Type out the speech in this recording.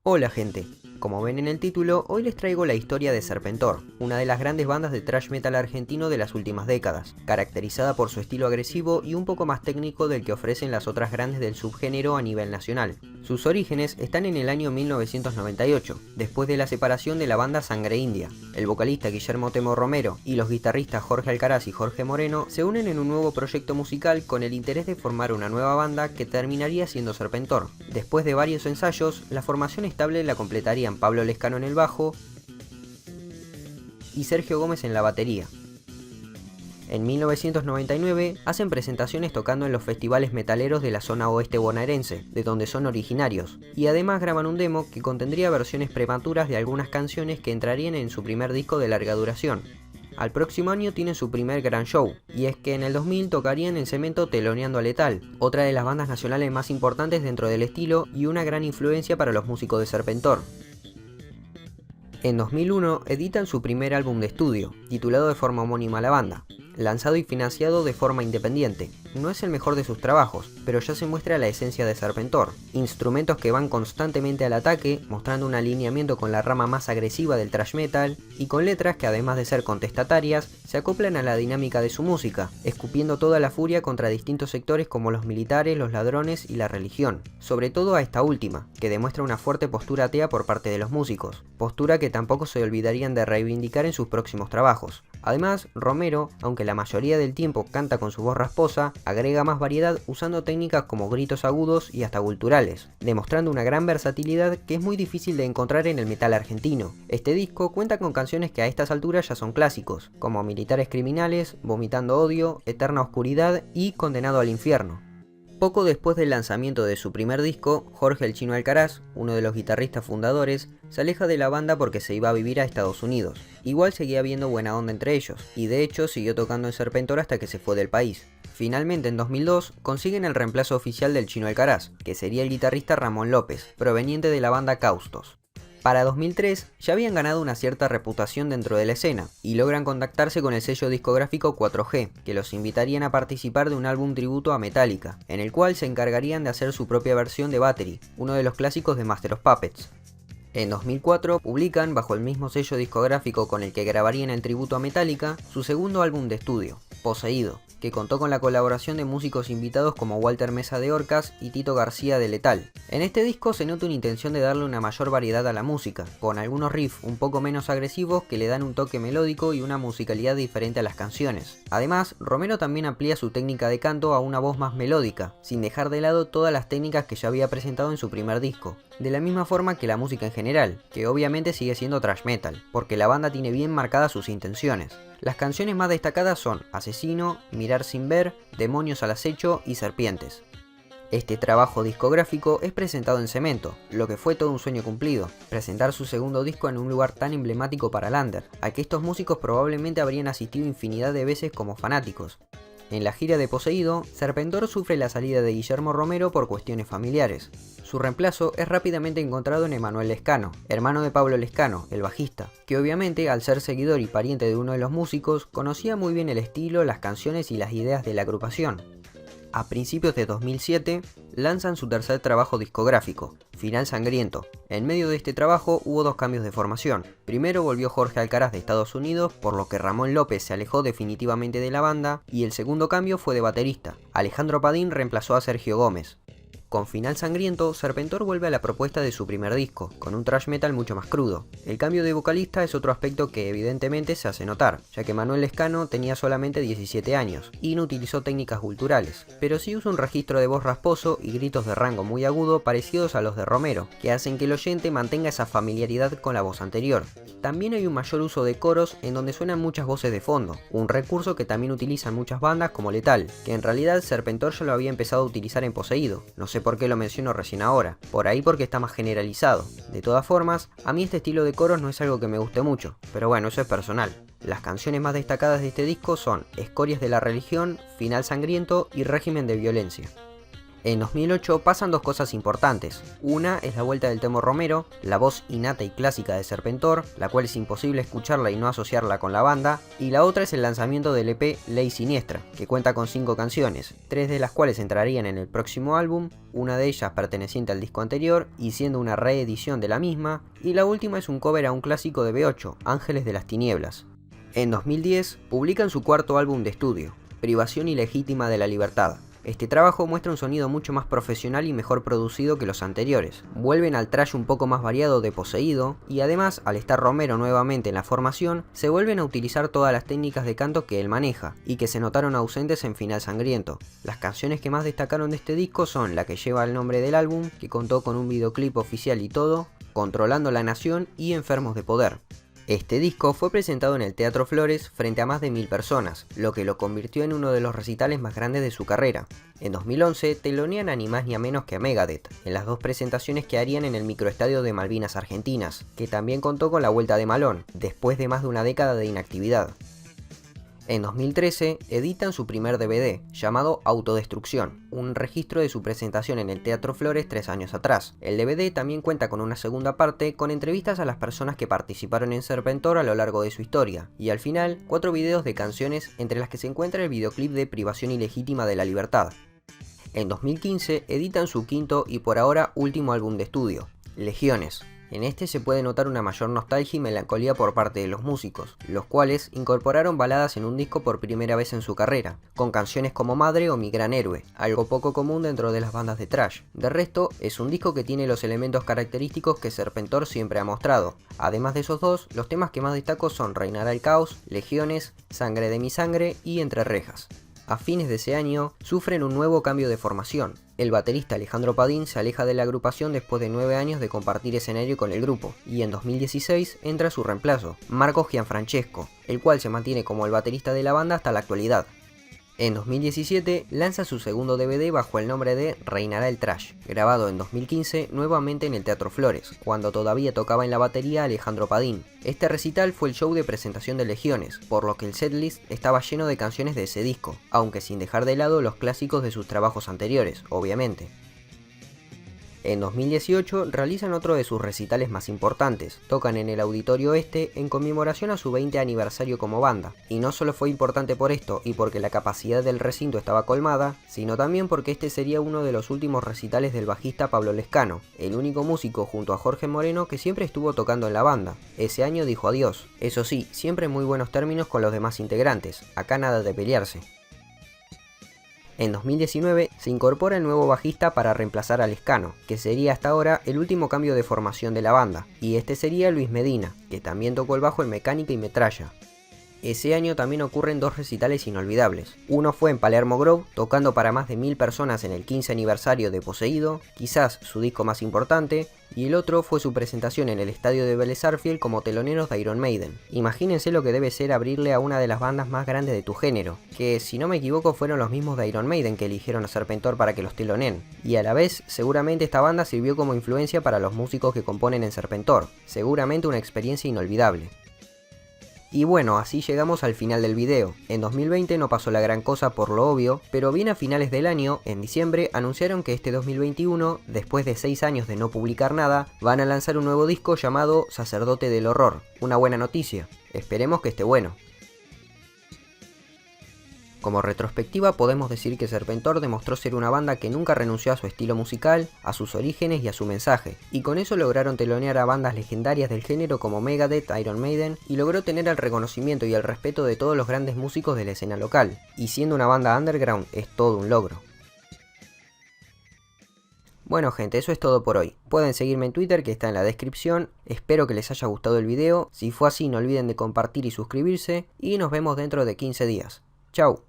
Hola gente, como ven en el título, hoy les traigo la historia de Serpentor, una de las grandes bandas de thrash metal argentino de las últimas décadas, caracterizada por su estilo agresivo y un poco más técnico del que ofrecen las otras grandes del subgénero a nivel nacional. Sus orígenes están en el año 1998, después de la separación de la banda Sangre India. El vocalista Guillermo Temo Romero y los guitarristas Jorge Alcaraz y Jorge Moreno se unen en un nuevo proyecto musical con el interés de formar una nueva banda que terminaría siendo Serpentor. Después de varios ensayos, la formación estable la completarían Pablo Lescano en el bajo y Sergio Gómez en la batería. En 1999 hacen presentaciones tocando en los festivales metaleros de la zona oeste bonaerense, de donde son originarios, y además graban un demo que contendría versiones prematuras de algunas canciones que entrarían en su primer disco de larga duración. Al próximo año tienen su primer gran show, y es que en el 2000 tocarían en Cemento teloneando a Letal, otra de las bandas nacionales más importantes dentro del estilo y una gran influencia para los músicos de Serpentor. En 2001 editan su primer álbum de estudio, titulado de forma homónima a la banda, lanzado y financiado de forma independiente. No es el mejor de sus trabajos, pero ya se muestra la esencia de Serpentor, instrumentos que van constantemente al ataque, mostrando un alineamiento con la rama más agresiva del thrash metal, y con letras que además de ser contestatarias, se acoplan a la dinámica de su música, escupiendo toda la furia contra distintos sectores como los militares, los ladrones y la religión, sobre todo a esta última, que demuestra una fuerte postura atea por parte de los músicos, postura que tampoco se olvidarían de reivindicar en sus próximos trabajos. Además, Romero, aunque la mayoría del tiempo canta con su voz rasposa, agrega más variedad usando técnicas como gritos agudos y hasta guturales, demostrando una gran versatilidad que es muy difícil de encontrar en el metal argentino. Este disco cuenta con canciones que a estas alturas ya son clásicos, como Militares Criminales, Vomitando Odio, Eterna Oscuridad y Condenado al Infierno. Poco después del lanzamiento de su primer disco, Jorge el Chino Alcaraz, uno de los guitarristas fundadores, se aleja de la banda porque se iba a vivir a Estados Unidos. Igual seguía habiendo buena onda entre ellos, y de hecho siguió tocando en Serpentor hasta que se fue del país. Finalmente en 2002 consiguen el reemplazo oficial del Chino Alcaraz, que sería el guitarrista Ramón López, proveniente de la banda Caustos. Para 2003 ya habían ganado una cierta reputación dentro de la escena, y logran contactarse con el sello discográfico 4G, que los invitarían a participar de un álbum tributo a Metallica, en el cual se encargarían de hacer su propia versión de Battery, uno de los clásicos de Master of Puppets. En 2004 publican, bajo el mismo sello discográfico con el que grabarían el tributo a Metallica, su segundo álbum de estudio, Poseído, que contó con la colaboración de músicos invitados como Walter Mesa de Orcas y Tito García de Letal. En este disco se nota una intención de darle una mayor variedad a la música, con algunos riffs un poco menos agresivos que le dan un toque melódico y una musicalidad diferente a las canciones. Además, Romero también amplía su técnica de canto a una voz más melódica, sin dejar de lado todas las técnicas que ya había presentado en su primer disco. De la misma forma que la música en general, que obviamente sigue siendo thrash metal, porque la banda tiene bien marcadas sus intenciones. Las canciones más destacadas son Asesino, Mirar sin ver, Demonios al acecho y Serpientes. Este trabajo discográfico es presentado en Cemento, lo que fue todo un sueño cumplido, presentar su segundo disco en un lugar tan emblemático para Lander, al que estos músicos probablemente habrían asistido infinidad de veces como fanáticos. En la gira de Poseído, Serpentor sufre la salida de Guillermo Romero por cuestiones familiares. Su reemplazo es rápidamente encontrado en Emanuel Lescano, hermano de Pablo Lescano, el bajista, que obviamente al ser seguidor y pariente de uno de los músicos, conocía muy bien el estilo, las canciones y las ideas de la agrupación. A principios de 2007, lanzan su tercer trabajo discográfico, Final Sangriento. En medio de este trabajo hubo dos cambios de formación. Primero volvió Jorge Alcaraz de Estados Unidos, por lo que Ramón López se alejó definitivamente de la banda, y el segundo cambio fue de baterista. Alejandro Padín reemplazó a Sergio Gómez. Con Final Sangriento, Serpentor vuelve a la propuesta de su primer disco, con un thrash metal mucho más crudo. El cambio de vocalista es otro aspecto que evidentemente se hace notar, ya que Manuel Lescano tenía solamente 17 años, y no utilizó técnicas culturales, pero sí usa un registro de voz rasposo y gritos de rango muy agudo parecidos a los de Romero, que hacen que el oyente mantenga esa familiaridad con la voz anterior. También hay un mayor uso de coros en donde suenan muchas voces de fondo, un recurso que también utilizan muchas bandas como Letal, que en realidad Serpentor ya lo había empezado a utilizar en Poseído. No sé por qué lo menciono recién ahora, por ahí porque está más generalizado. De todas formas, a mí este estilo de coros no es algo que me guste mucho, pero bueno, eso es personal. Las canciones más destacadas de este disco son Escorias de la Religión, Final Sangriento y Régimen de Violencia. En 2008 pasan dos cosas importantes. Una es la vuelta del Temo Romero, la voz innata y clásica de Serpentor, la cual es imposible escucharla y no asociarla con la banda, y la otra es el lanzamiento del EP Ley Siniestra, que cuenta con 5 canciones, 3 de las cuales entrarían en el próximo álbum, una de ellas perteneciente al disco anterior y siendo una reedición de la misma, y la última es un cover a un clásico de B8, Ángeles de las Tinieblas. En 2010 publican su cuarto álbum de estudio, Privación Ilegítima de la Libertad. Este trabajo muestra un sonido mucho más profesional y mejor producido que los anteriores. Vuelven al thrash un poco más variado de Poseído, y además, al estar Romero nuevamente en la formación, se vuelven a utilizar todas las técnicas de canto que él maneja, y que se notaron ausentes en Final Sangriento. Las canciones que más destacaron de este disco son la que lleva el nombre del álbum, que contó con un videoclip oficial y todo, Controlando la Nación y Enfermos de Poder. Este disco fue presentado en el Teatro Flores frente a más de 1000 personas, lo que lo convirtió en uno de los recitales más grandes de su carrera. En 2011 telonean a ni más ni a menos que a Megadeth, en las 2 presentaciones que harían en el microestadio de Malvinas Argentinas, que también contó con la vuelta de Malón, después de más de una década de inactividad. En 2013 editan su primer DVD, llamado Autodestrucción, un registro de su presentación en el Teatro Flores 3 años atrás. El DVD también cuenta con una segunda parte con entrevistas a las personas que participaron en Serpentor a lo largo de su historia, y al final 4 videos de canciones entre las que se encuentra el videoclip de Privación Ilegítima de la Libertad. En 2015 editan su quinto y por ahora último álbum de estudio, Legiones. En este se puede notar una mayor nostalgia y melancolía por parte de los músicos, los cuales incorporaron baladas en un disco por primera vez en su carrera, con canciones como Madre o Mi Gran Héroe, algo poco común dentro de las bandas de thrash. De resto, es un disco que tiene los elementos característicos que Serpentor siempre ha mostrado. Además de esos dos, los temas que más destaco son Reinará el Caos, Legiones, Sangre de mi Sangre y Entre Rejas. A fines de ese año, sufren un nuevo cambio de formación. El baterista Alejandro Padín se aleja de la agrupación después de 9 años de compartir escenario con el grupo, y en 2016 entra su reemplazo, Marco Gianfrancesco, el cual se mantiene como el baterista de la banda hasta la actualidad. En 2017 lanza su segundo DVD bajo el nombre de Reinará el Thrash, grabado en 2015 nuevamente en el Teatro Flores, cuando todavía tocaba en la batería Alejandro Padín. Este recital fue el show de presentación de Legiones, por lo que el setlist estaba lleno de canciones de ese disco, aunque sin dejar de lado los clásicos de sus trabajos anteriores, obviamente. En 2018 realizan otro de sus recitales más importantes, tocan en el Auditorio Este en conmemoración a su 20 aniversario como banda, y no solo fue importante por esto y porque la capacidad del recinto estaba colmada, sino también porque este sería uno de los últimos recitales del bajista Pablo Lescano, el único músico junto a Jorge Moreno que siempre estuvo tocando en la banda. Ese año dijo adiós, eso sí, siempre en muy buenos términos con los demás integrantes, acá nada de pelearse. En 2019 se incorpora el nuevo bajista para reemplazar a Lescano, que sería hasta ahora el último cambio de formación de la banda, y este sería Luis Medina, que también tocó el bajo en Mecánica y Metralla. Ese año también ocurren 2 recitales inolvidables. Uno fue en Palermo Grove, tocando para más de 1000 personas en el 15 aniversario de Poseído, quizás su disco más importante, y el otro fue su presentación en el estadio de Vélez Sarsfield como teloneros de Iron Maiden. Imagínense lo que debe ser abrirle a una de las bandas más grandes de tu género, que si no me equivoco fueron los mismos de Iron Maiden que eligieron a Serpentor para que los teloneen, y a la vez seguramente esta banda sirvió como influencia para los músicos que componen en Serpentor, seguramente una experiencia inolvidable. Y bueno, así llegamos al final del video. En 2020 no pasó la gran cosa por lo obvio, pero bien a finales del año, en diciembre, anunciaron que este 2021, después de 6 años de no publicar nada, van a lanzar un nuevo disco llamado Sacerdote del Horror. Una buena noticia, esperemos que esté bueno. Como retrospectiva podemos decir que Serpentor demostró ser una banda que nunca renunció a su estilo musical, a sus orígenes y a su mensaje, y con eso lograron telonear a bandas legendarias del género como Megadeth, Iron Maiden, y logró tener el reconocimiento y el respeto de todos los grandes músicos de la escena local, y siendo una banda underground es todo un logro. Bueno gente, eso es todo por hoy. Pueden seguirme en Twitter que está en la descripción, espero que les haya gustado el video, si fue así no olviden de compartir y suscribirse, y nos vemos dentro de 15 días. Chau.